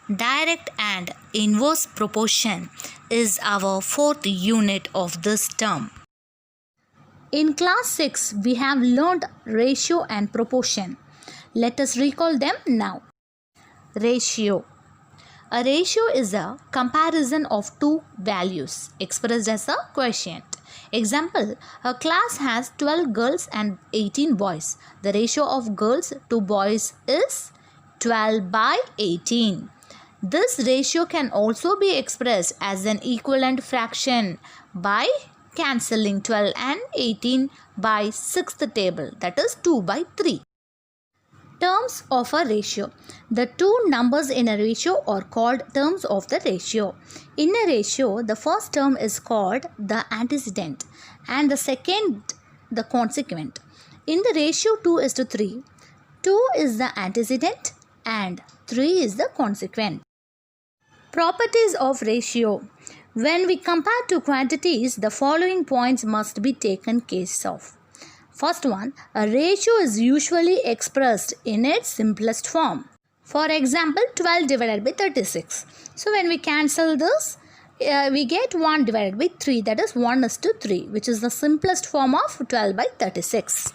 Direct and inverse proportion is our fourth unit of this term. In class 6, we have learned ratio and proportion. Let us recall them now. Ratio. A ratio is a comparison of two values expressed as a quotient. Example, a class has 12 girls and 18 boys. The ratio of girls to boys is 12 by 18. This ratio can also be expressed as an equivalent fraction by cancelling 12 and 18 by 6th table, that is 2 by 3. Terms of a ratio. The two numbers in a ratio are called terms of the ratio. In a ratio, the first term is called the antecedent and the second the consequent. In the ratio 2:3, 2 is the antecedent and 3 is the consequent. Properties of ratio. When we compare two quantities, the following points must be taken case of. First one, a ratio is usually expressed in its simplest form. For example, 12 divided by 36. So when we cancel this, we get 1 divided by 3, that is 1:3, which is the simplest form of 12 by 36.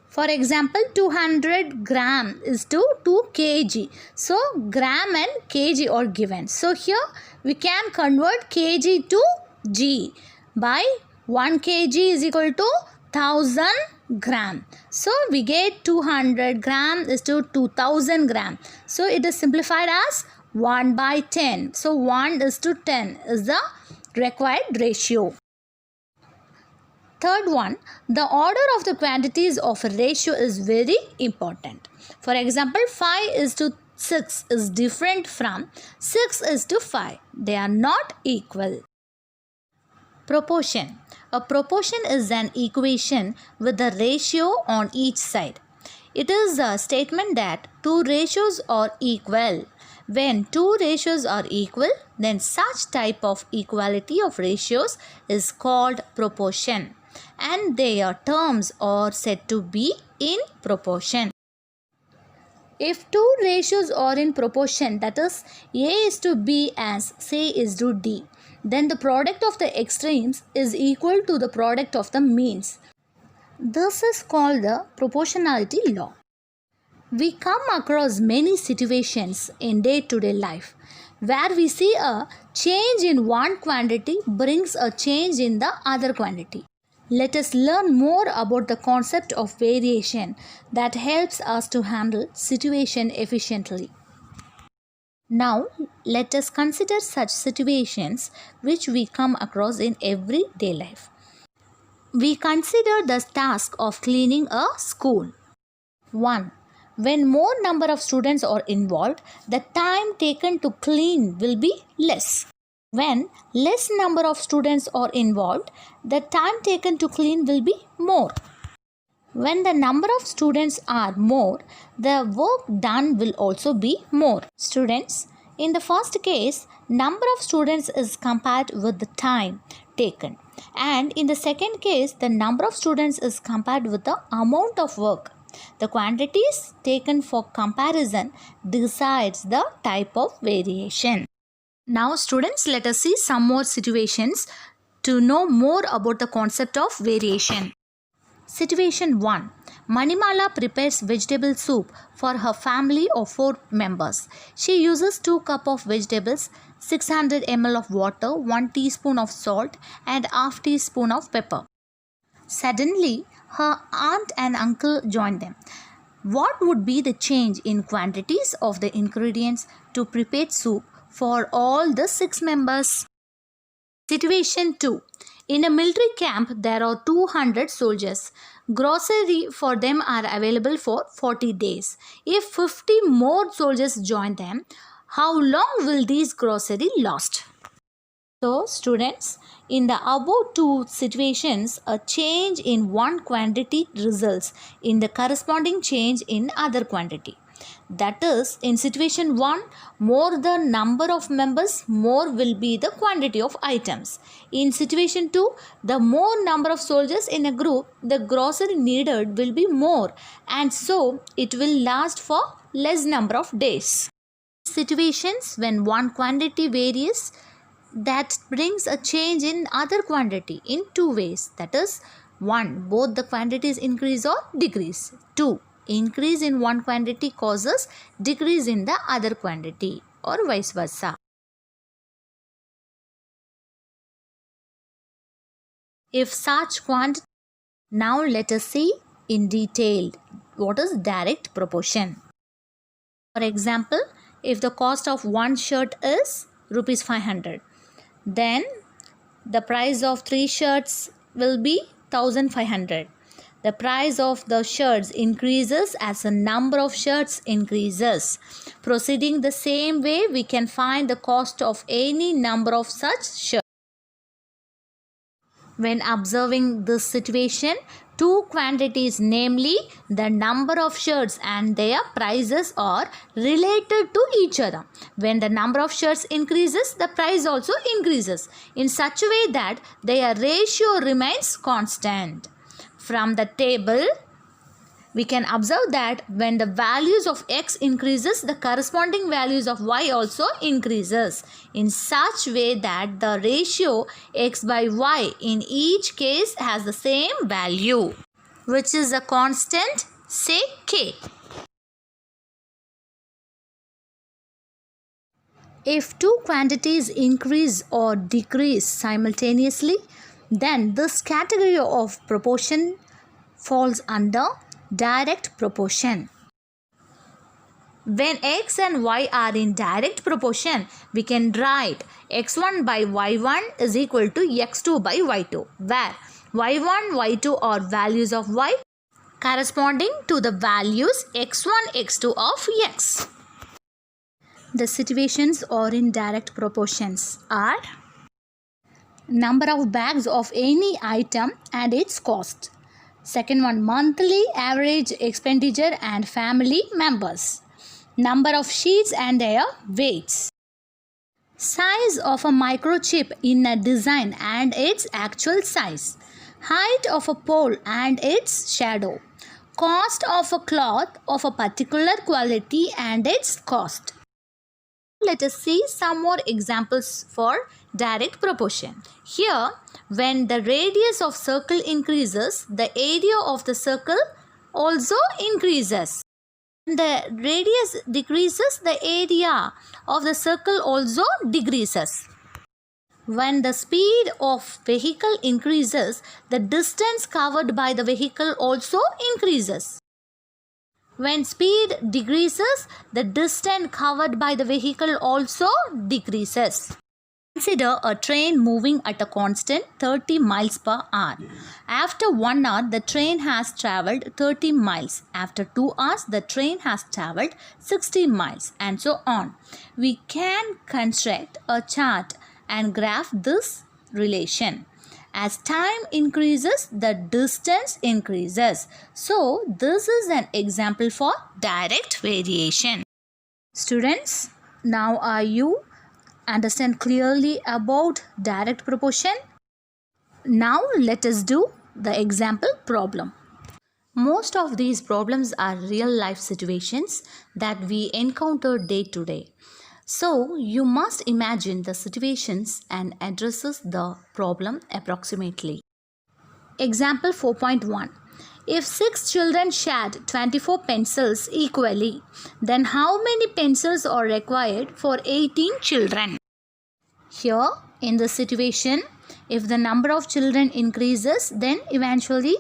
For example, 200 gram is to 2 kg. So, gram and kg are given. So, here we can convert kg to g by 1 kg is equal to 1000 gram. So, we get 200 gram is to 2000 gram. So, it is simplified as 1 by 10. So, 1:10 is the required ratio. Third one, the order of the quantities of a ratio is very important. For example, 5:6 is different from 6:5. They are not equal. Proportion. A proportion is an equation with a ratio on each side. It is a statement that two ratios are equal. When two ratios are equal, then such type of equality of ratios is called proportion, and their terms are said to be in proportion. If two ratios are in proportion, that is A is to B as C is to D, then the product of the extremes is equal to the product of the means. This is called the proportionality law. We come across many situations in day-to-day life where we see a change in one quantity brings a change in the other quantity. Let us learn more about the concept of variation that helps us to handle situation efficiently. Now, let us consider such situations which we come across in everyday life. We consider the task of cleaning a school. 1. When more number of students are involved, the time taken to clean will be less. When less number of students are involved, the time taken to clean will be more. When the number of students are more, the work done will also be more. Students, in the first case, number of students is compared with the time taken. And in the second case, the number of students is compared with the amount of work. The quantities taken for comparison decides the type of variation. Now students, let us see some more situations to know more about the concept of variation. Situation 1. Manimala prepares vegetable soup for her family of 4 members. She uses 2 cups of vegetables, 600 ml of water, 1 teaspoon of salt and half teaspoon of pepper. Suddenly, her aunt and uncle join them. What would be the change in quantities of the ingredients to prepare soup for all the 6 members? Situation 2. In a military camp, there are 200 soldiers. Grocery for them are available for 40 days. If 50 more soldiers join them, how long will these grocery last? So, students, in the above two situations, a change in one quantity results in the corresponding change in other quantity. That is, in situation 1, more the number of members, more will be the quantity of items. In situation 2, the more number of soldiers in a group, the grocery needed will be more, and so it will last for less number of days. Situations when one quantity varies, that brings a change in other quantity in two ways. That is, 1. Both the quantities increase or decrease. 2. Increase in one quantity causes decrease in the other quantity, or vice versa. If such quantity, now let us see in detail what is direct proportion. For example, if the cost of one shirt is rupees 500, then the price of 3 shirts will be 1500. The price of the shirts increases as the number of shirts increases. Proceeding the same way, we can find the cost of any number of such shirts. When observing this situation, two quantities, namely the number of shirts and their prices, are related to each other. When the number of shirts increases, the price also increases in such a way that their ratio remains constant. From the table, we can observe that when the values of x increases, the corresponding values of y also increases in such way that the ratio x by y in each case has the same value, which is a constant, say k. If two quantities increase or decrease simultaneously, then this category of proportion falls under direct proportion. When x and y are in direct proportion, we can write x1 by y1 is equal to x2 by y2, where y1, y2 are values of y corresponding to the values x1, x2 of x. The situations or in direct proportions are number of bags of any item and its cost. Second one, monthly average expenditure and family members. Number of sheets and their weights. Size of a microchip in a design and its actual size. Height of a pole and its shadow. Cost of a cloth of a particular quality and its cost. Let us see some more examples for direct proportion. Here, when the radius of circle increases, the area of the circle also increases. When the radius decreases, the area of the circle also decreases. When the speed of vehicle increases, the distance covered by the vehicle also increases. When speed decreases, the distance covered by the vehicle also decreases. Consider a train moving at a constant 30 miles per hour. After 1 hour, the train has travelled 30 miles. After 2 hours, the train has travelled 60 miles, and so on. We can construct a chart and graph this relation. As time increases, the distance increases. So, this is an example for direct variation. Students, now are you understand clearly about direct proportion? Now, let us do the example problem. Most of these problems are real life situations that we encounter day to day. So, you must imagine the situations and addresses the problem approximately. Example 4.1. If 6 children shared 24 pencils equally, then how many pencils are required for 18 children? Here, in this situation, if the number of children increases, then eventually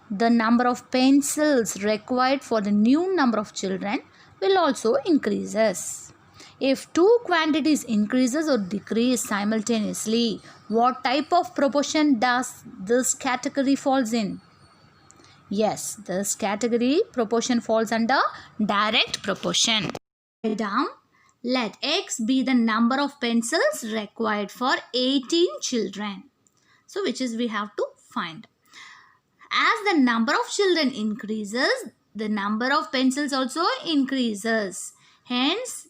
the number of pencils required for the new number of children will also increases. If two quantities increases or decrease simultaneously, what type of proportion does this category falls in? Yes, this category proportion falls under direct proportion. Write down, let x be the number of pencils required for 18 children. So, which is we have to find. As the number of children increases, the number of pencils also increases. Hence,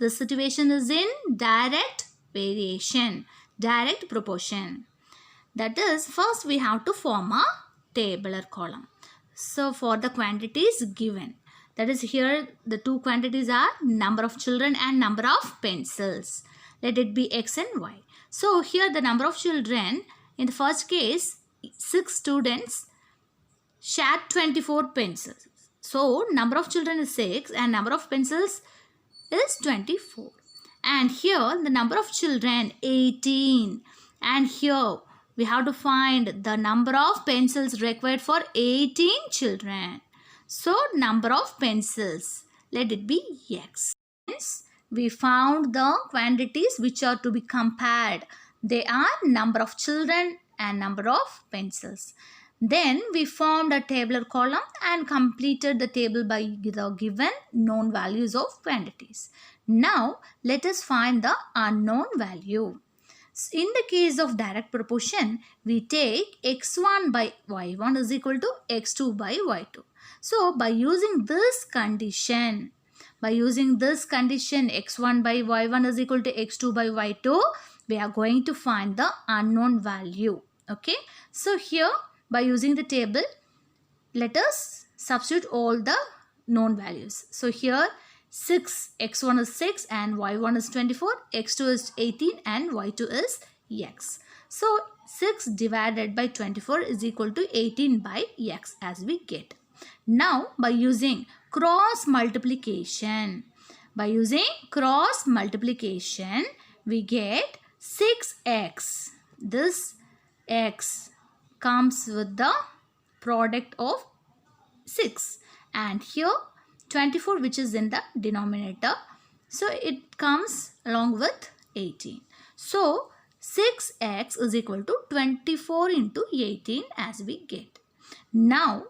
the situation is in direct variation, direct proportion. That is, first we have to form a table or column. So, for the quantities given, That is, here the two quantities are number of children and number of pencils. Let it be X and Y. So here the number of children, in the first case 6 students shared 24 pencils. So number of children is 6 and number of pencils is 24. And here the number of children 18. And here we have to find the number of pencils required for 18 children. So number of pencils, let it be X. Hence, we found the quantities which are to be compared. They are number of children and number of pencils. Then we formed a tabular column and completed the table by the given known values of quantities. Now let us find the unknown value. In the case of direct proportion, we take x1 by y1 is equal to x2 by y2. So by using this condition, x1 by y1 is equal to x2 by y2, we are going to find the unknown value. Okay. So here by using the table, let us substitute all the known values. So here 6, x1 is 6 and y1 is 24, x2 is 18 and y2 is x. So 6 divided by 24 is equal to 18 by x as we get. Now by using cross multiplication, we get 6x. This x comes with the product of 6 and here 24 which is in the denominator. So it comes along with 18. So 6x is equal to 24 into 18 as we get. Now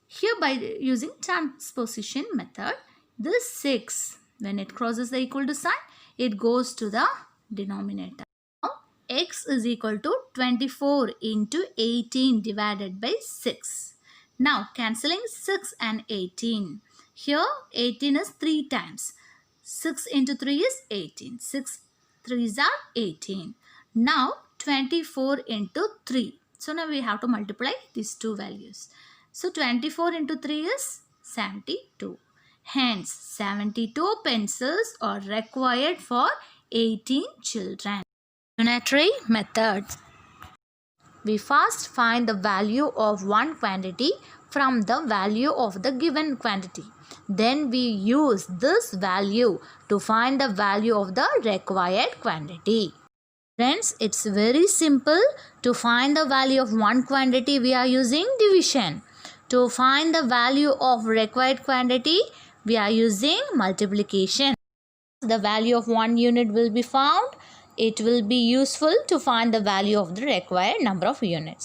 here by using transposition method, this 6 when it crosses the equal to sign, it goes to the denominator. Now x is equal to 24 into 18 divided by 6. Now cancelling 6 and 18. Here 18 is 3 times. 6 into 3 is 18. 6 3s are 18. Now 24 into 3. So now we have to multiply these two values. So 24 into 3 is 72. Hence 72 pencils are required for 18 children. Unitary method. We first find the value of one quantity from the value of the given quantity. Then we use this value to find the value of the required quantity. Friends, it's very simple. To find the value of one quantity, we are using division. To find the value of required quantity, we are using multiplication. The value of one unit will be found. It will be useful to find the value of the required number of units.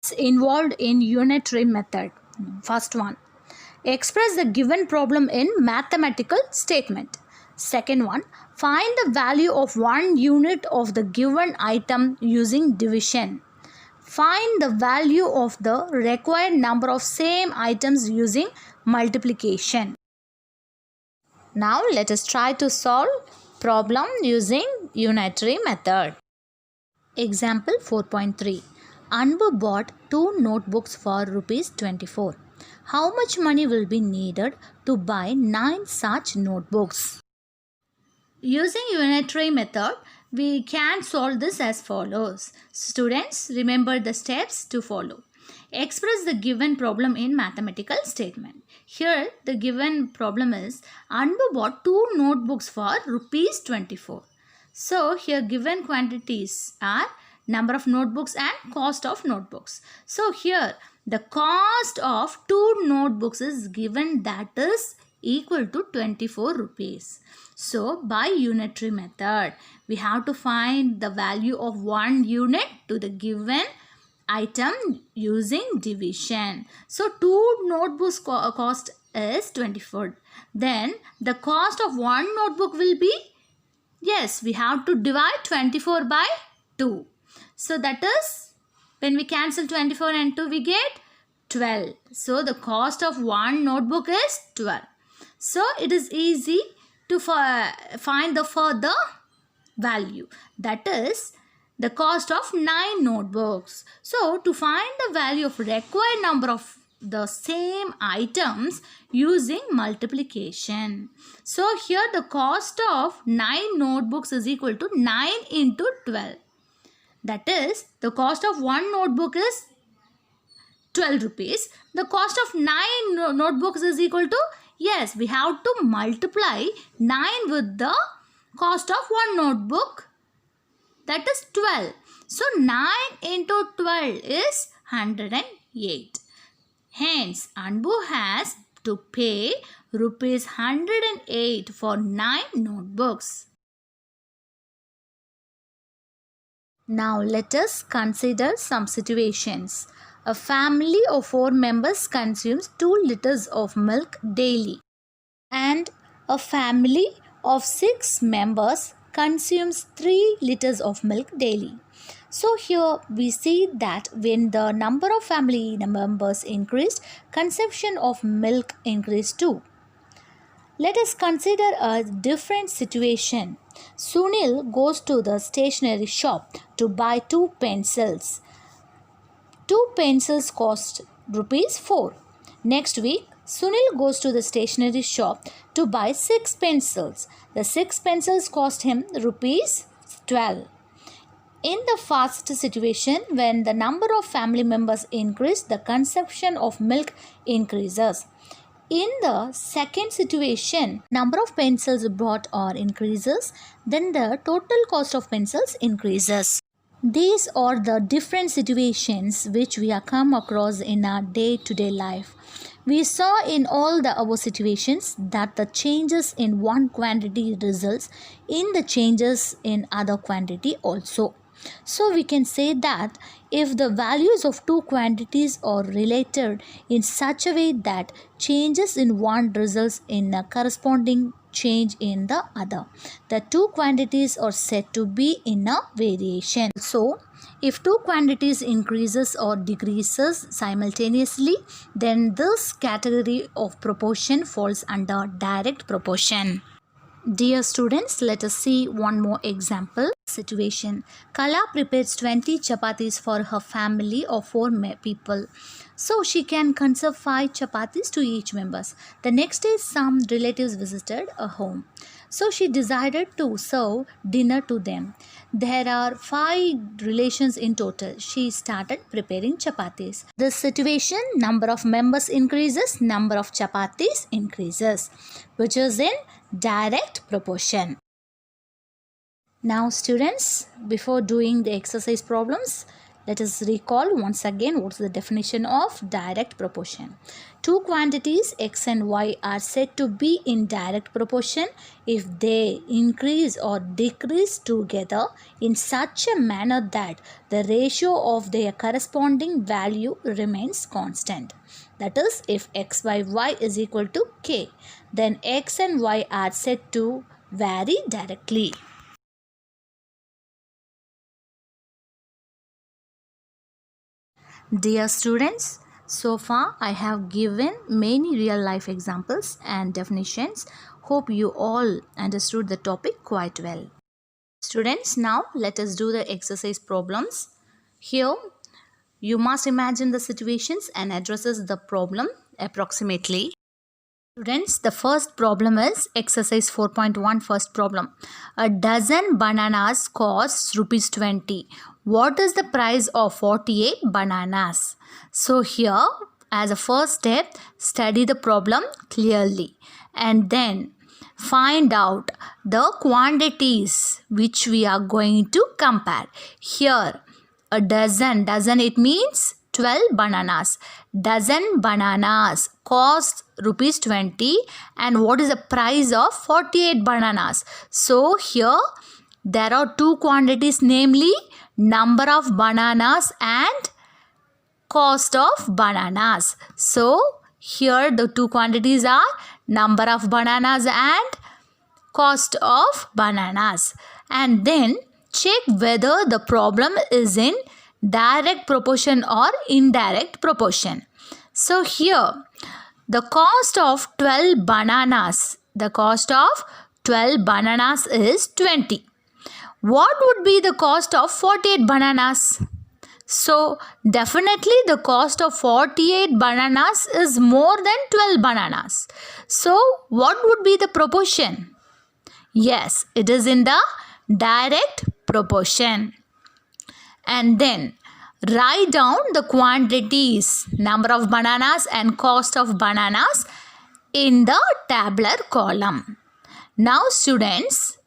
It's involved in unitary method. First one, express the given problem in mathematical statement. Second one, find the value of one unit of the given item using division. Find the value of the required number of same items using multiplication. Now let us try to solve problem using unitary method. Example 4.3. Anbu bought 2 notebooks for rupees 24. How much money will be needed to buy 9 such notebooks? Using unitary method, we can solve this as follows. Students, remember the steps to follow. Express the given problem in mathematical statement. Here the given problem is Anbu bought 2 notebooks for rupees 24. So here given quantities are number of notebooks and cost of notebooks. So here the cost of 2 notebooks is given, that is equal to 24 rupees. So by unitary method, we have to find the value of one unit to the given item using division. So 2 notebooks cost is 24. Then the cost of one notebook will be, yes, we have to divide 24 by 2. So that is, when we cancel 24 and 2, we get 12. So the cost of one notebook is 12. So it is easy to find the further value, that is the cost of 9 notebooks. So to find the value of required number of the same items using multiplication. So here the cost of 9 notebooks is equal to 9 into 12. That is, the cost of one notebook is 12 rupees. The cost of 9 notebooks is equal to, yes, we have to multiply 9 with the cost of one notebook, that is 12. So 9 into 12 is 108. Hence, Anbu has to pay rupees 108 for 9 notebooks. Now let us consider some situations. A family of 4 members consumes 2 liters of milk daily, and a family of 6 members consumes 3 liters of milk daily. So here we see that when the number of family members increased, consumption of milk increased too. Let us consider a different situation. Sunil goes to the stationery shop to buy 2 pencils. 2 pencils cost rupees 4. Next week, Sunil goes to the stationery shop to buy 6 pencils. The 6 pencils cost him rupees 12. In the first situation, when the number of family members increase, the consumption of milk increases. In the second situation, number of pencils bought or increases, then the total cost of pencils increases. These are the different situations which we have come across in our day-to-day life. We saw in all the above situations that the changes in one quantity results in the changes in other quantity also. So we can say that if the values of 2 quantities are related in such a way that changes in one results in a corresponding change in the other, the 2 quantities are said to be in a variation. So if 2 quantities increases or decreases simultaneously, then this category of proportion falls under direct proportion. Dear students, let us see one more example situation. Kala prepares 20 chapatis for her family of 4 people. So she can conserve 5 chapatis to each members. The next day some relatives visited a home. So she decided to serve dinner to them. There are 5 relations in total. She started preparing chapatis. This situation, number of members increases, number of chapatis increases, which is in direct proportion. Now students, before doing the exercise problems, let us recall once again what's the definition of direct proportion. 2 quantities x and y are said to be in direct proportion if they increase or decrease together in such a manner that the ratio of their corresponding value remains constant. That is, if x by y is equal to k, then x and y are said to vary directly. Dear students, so far I have given many real life examples and definitions. Hope you all understood the topic quite well. Students, now let us do the exercise problems. Here you must imagine the situations and addresses the problem approximately. Students, the first problem is exercise 4.1 first problem. A dozen bananas costs rupees 20. What is the price of 48 bananas? So here, as a first step, study the problem clearly and then find out the quantities which we are going to compare. Here, a dozen it means 12 bananas. Dozen bananas cost rupees 20, and what is the price of 48 bananas? So here there are 2 quantities, namely number of bananas and cost of bananas. So here the 2 quantities are number of bananas and cost of bananas. And then check whether the problem is in direct proportion or indirect proportion. So here the cost of 12 bananas is 20. What would be the cost of 48 bananas? So definitely the cost of 48 bananas is more than 12 bananas. So what would be the proportion? Yes, it is in the direct proportion. And then write down the quantities, number of bananas and cost of bananas in the tabular column. Now students,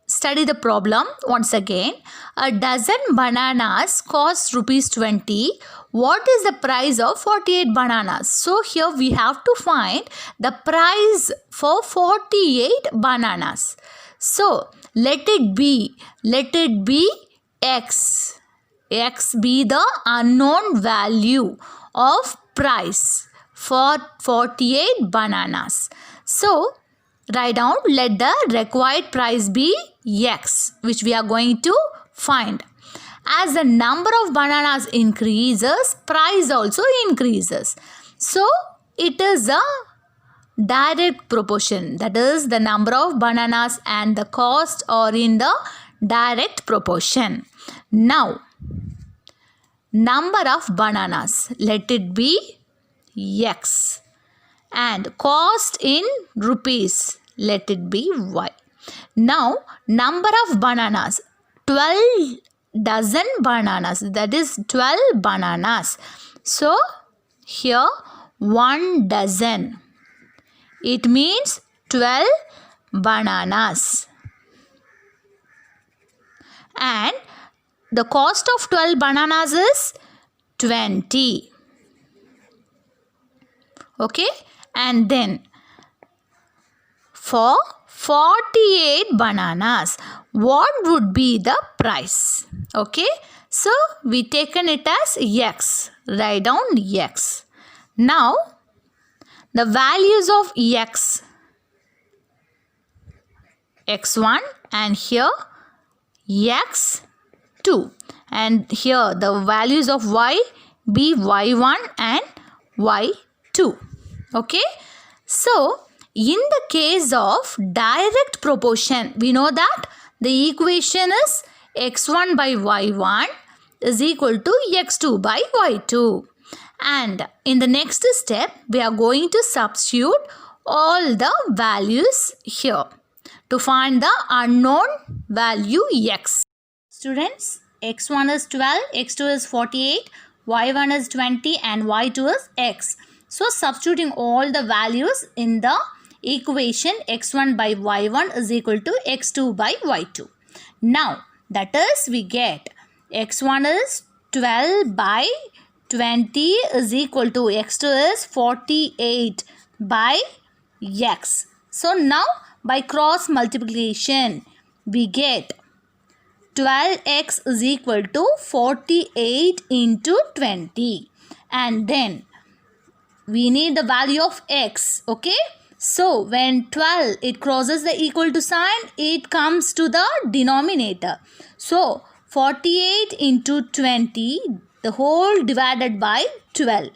study the problem once again. A dozen bananas cost rupees 20. What is the price of 48 bananas? So here we have to find the price for 48 bananas. So let it be X. X be the unknown value of price for 48 bananas. So write down, let the required price be X, which we are going to find. As the number of bananas increases, price also increases. So it is a direct proportion, that is the number of bananas and the cost are in the direct proportion. Now number of bananas, let it be X, and cost in rupees, let it be Y. Now number of bananas, 12 dozen bananas, that is 12 bananas. So here 1 dozen, it means 12 bananas, and the cost of 12 bananas is 20. Okay, and then for 48 bananas, what would be the price? Okay, so we taken it as X. Write down X. Now the values of X, X1, and here X2, and here the values of Y be Y1 and Y2. Okay, so in the case of direct proportion, we know that the equation is X1 by Y1 is equal to X2 by Y2. And in the next step, we are going to substitute all the values here to find the unknown value X. Students, X1 is 12, X2 is 48, Y1 is 20 and Y2 is X. So substituting all the values in the equation, X1 by Y1 is equal to X2 by Y2. Now that is, we get X1 is 12 by 20 is equal to X2 is 48 by X. So now by cross multiplication, we get 12x is equal to 48 into 20, and then we need the value of x. Okay, so when 12 it crosses the equal to sign, it comes to the denominator. So 48 into 20, the whole divided by 12.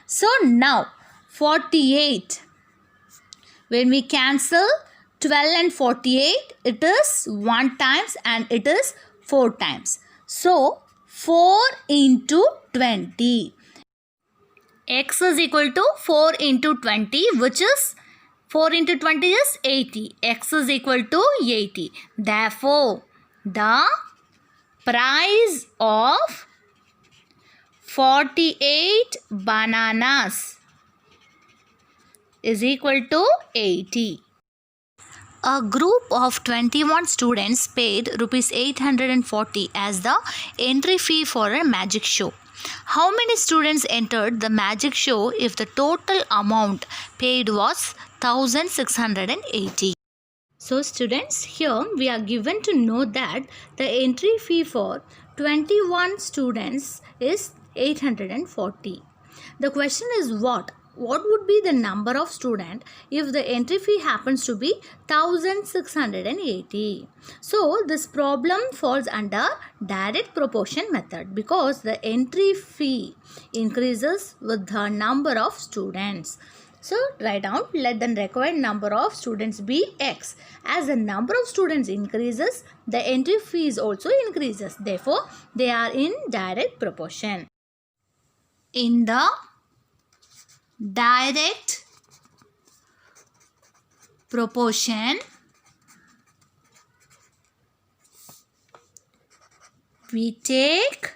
So now 48, when we cancel 12 and 48, it is 1 times and it is 4 times. So 4 into 20. X is equal to 4 into 20, which is 4 into 20 is 80. X is equal to 80. Therefore, the price of 48 bananas is equal to 80. A group of 21 students paid rupees 840 as the entry fee for a magic show. How many students entered the magic show if the total amount paid was 1680? So students, here we are given to know that the entry fee for 21 students is 840. The question is what? What would be the number of student if the entry fee happens to be 1680? So this problem falls under direct proportion method because the entry fee increases with the number of students. So write down, let the required number of students be X. As the number of students increases, the entry fees also increases. Therefore, they are in direct proportion. In the direct proportion, we take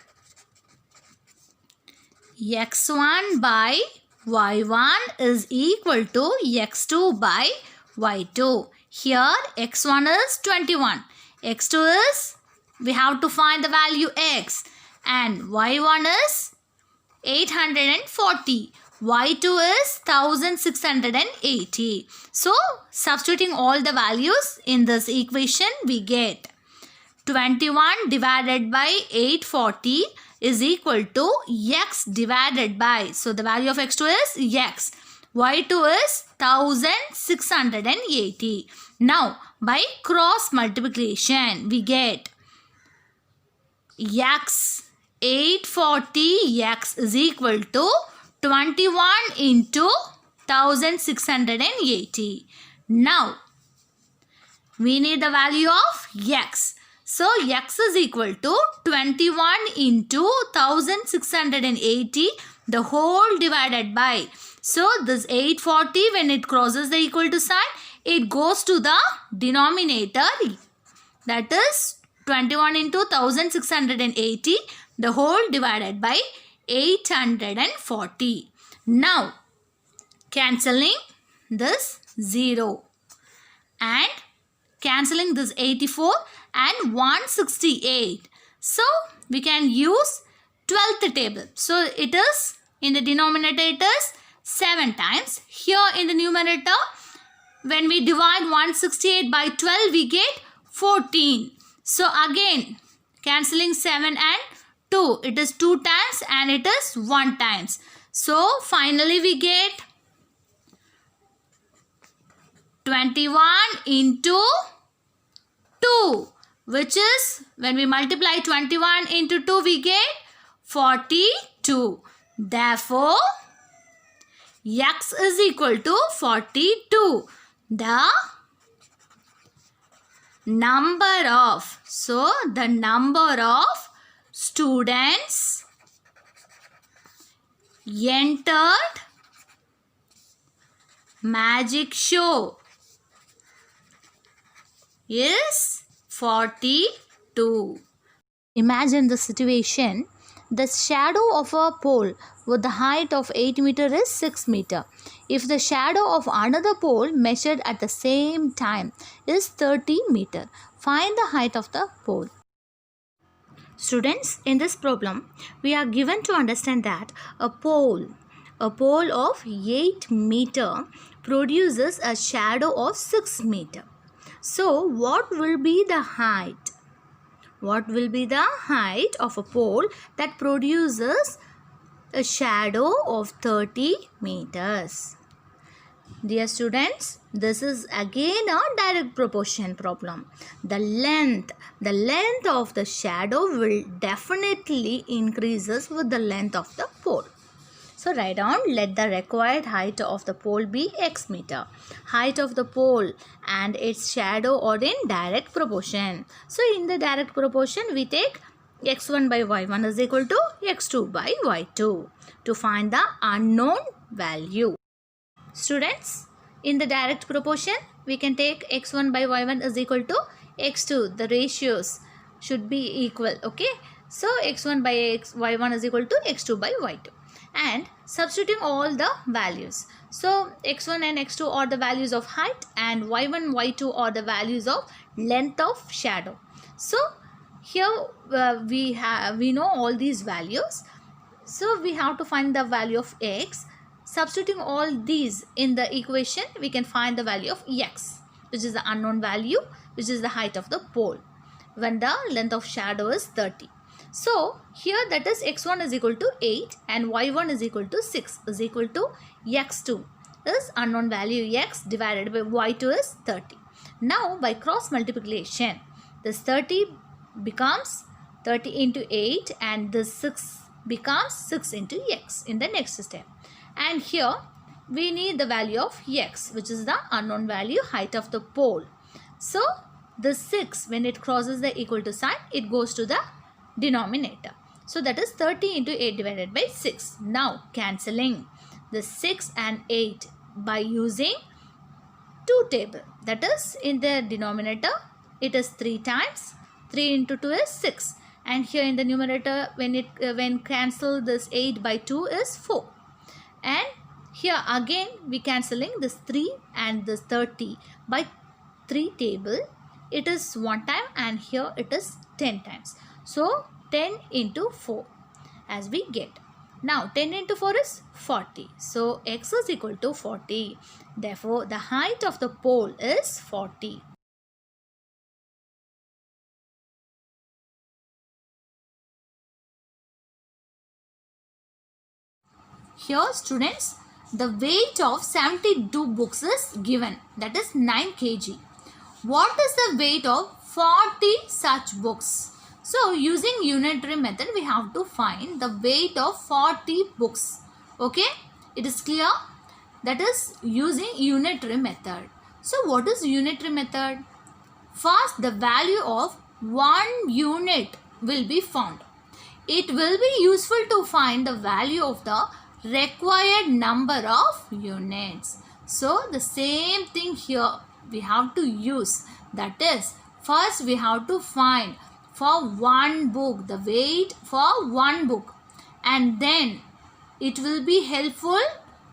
x1 by y1 is equal to x2 by y2. Here x1 is 21. x2 is, we have to find the value x, and y1 is 840. y2 is 1680. So substituting all the values in this equation, we get 21 divided by 840 is equal to x divided by, so the value of x2 is x, y2 is 1680. Now by cross multiplication, we get x 840 x is equal to 21 into 1680. Now we need the value of x. So x is equal to 21 into 1680, the whole divided by. So this 840, when it crosses the equal to sign, it goes to the denominator. That is 21 into 1680, the whole divided by 840. Now cancelling this 0 and cancelling this 84 and 168. So we can use 12th table. So it is in the denominator, it is 7 times. Here in the numerator, when we divide 168 by 12, we get 14. So again cancelling 7 and 2, it is 2 times and it is 1 times. So finally we get 21 into 2, which is, when we multiply 21 into 2, we get 42. Therefore x is equal to 42. The number of, so the number of students entered magic show is 42. Imagine the situation. The shadow of a pole with the height of 8 meter is 6 meter. If the shadow of another pole measured at the same time is 30 meter, find the height of the pole. Students, in this problem, we are given to understand that a pole of 8 meter produces a shadow of 6 meter. So what will be the height? What will be the height of a pole that produces a shadow of 30 meters? Dear students, this is again a direct proportion problem. The length of the shadow will definitely increases with the length of the pole. So write down, let the required height of the pole be x meter. Height of the pole and its shadow are in direct proportion. So in the direct proportion, we take x1 by y1 is equal to x2 by y2 to find the unknown value. Students, in the direct proportion, we can take x1 by y1 is equal to x2. The ratios should be equal. Okay. So x1 by y1 is equal to x2 by y2. And substituting all the values. So x1 and x2 are the values of height and y1, y2 are the values of length of shadow. So here we know all these values. So we have to find the value of x. Substituting all these in the equation, we can find the value of x, which is the unknown value, which is the height of the pole when the length of shadow is 30. So here that is x1 is equal to 8 and y1 is equal to 6 is equal to x2 is unknown value x divided by y2 is 30. Now by cross multiplication, this 30 becomes 30 into 8 and this 6 becomes 6 into x in the next step. And here we need the value of x, which is the unknown value, height of the pole. So the 6, when it crosses the equal to sign, it goes to the denominator. So that is 30 into 8 divided by 6. Now cancelling the 6 and 8 by using 2 table. That is, in the denominator it is 3 times. 3 into 2 is 6. And here in the numerator, when cancel this 8 by 2 is 4. And here again we cancelling this 3 and this 30 by 3 table. It is 1 time and here it is 10 times. So 10 into 4 as we get. Now 10 into 4 is 40. So x is equal to 40. Therefore the height of the pole is 40. Here students, the weight of 72 books is given, that is 9 kg. What is the weight of 40 such books? So using unitary method we have to find the weight of 40 books. Okay, it is clear? That is using unitary method. So what is unitary method? First, the value of 1 unit will be found. It will be useful to find the value of the required number of units. So the same thing here we have to use. That is, first we have to find for one book the weight for one book, and then it will be helpful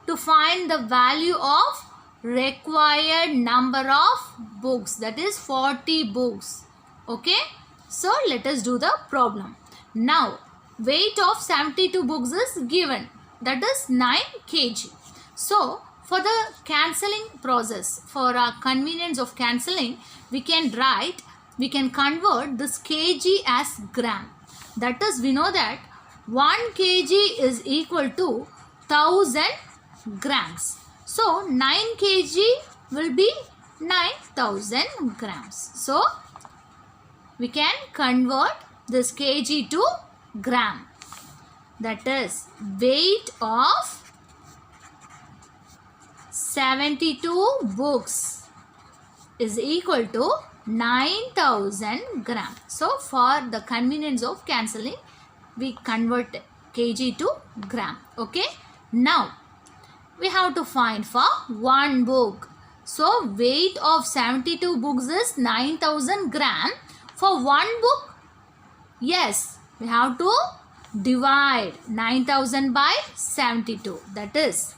to find the value of required number of books, that is 40 books. Okay, so let us do the problem. Now weight of 72 books is given, that is 9 kg. So for the cancelling process, for our convenience of cancelling, we can convert this kg as gram. That is, we know that 1 kg is equal to 1000 grams. So 9 kg will be 9000 grams. So we can convert this kg to gram. That is, weight of 72 books is equal to 9000 grams. So for the convenience of cancelling, we convert kg to gram. Okay. Now we have to find for one book. So weight of 72 books is 9000 grams. For one book, yes, we have to divide 9000 by 72. That is,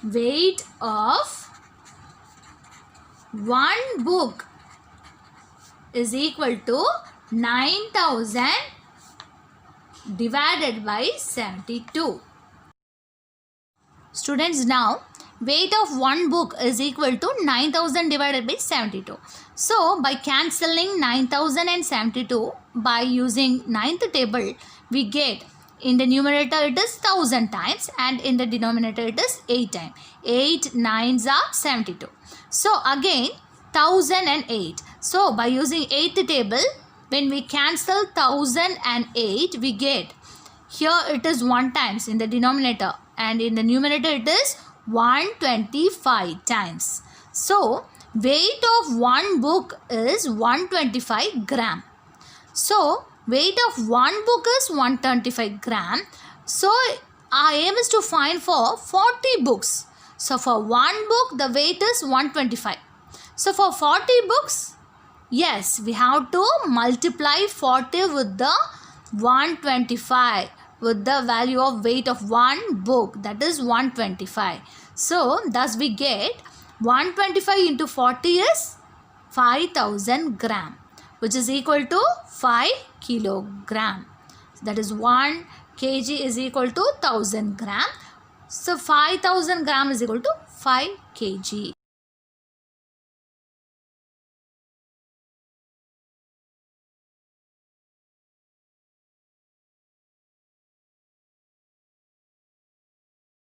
weight of one book is equal to 9000 divided by 72. Students, now weight of one book is equal to 9000 divided by 72. So by cancelling 9000 and 72 by using 9th table, we get in the numerator it is 1000 times and in the denominator it is 8 times. 8 9s are 72. So again 1008. So by using 8th table, when we cancel 1008, we get, here it is 1 times in the denominator and in the numerator it is 125 times. So weight of one book is 125 gram. So weight of one book is 125 gram. So our aim is to find for 40 books. So for one book the weight is 125. So for 40 books, yes, we have to multiply 40 with the 125 with the value of weight of one book, that is 125. So thus we get 125 into 40 is 5000 gram, which is equal to 5 kilogram. That is 1 kg is equal to 1000 gram. So 5000 gram is equal to 5 kg.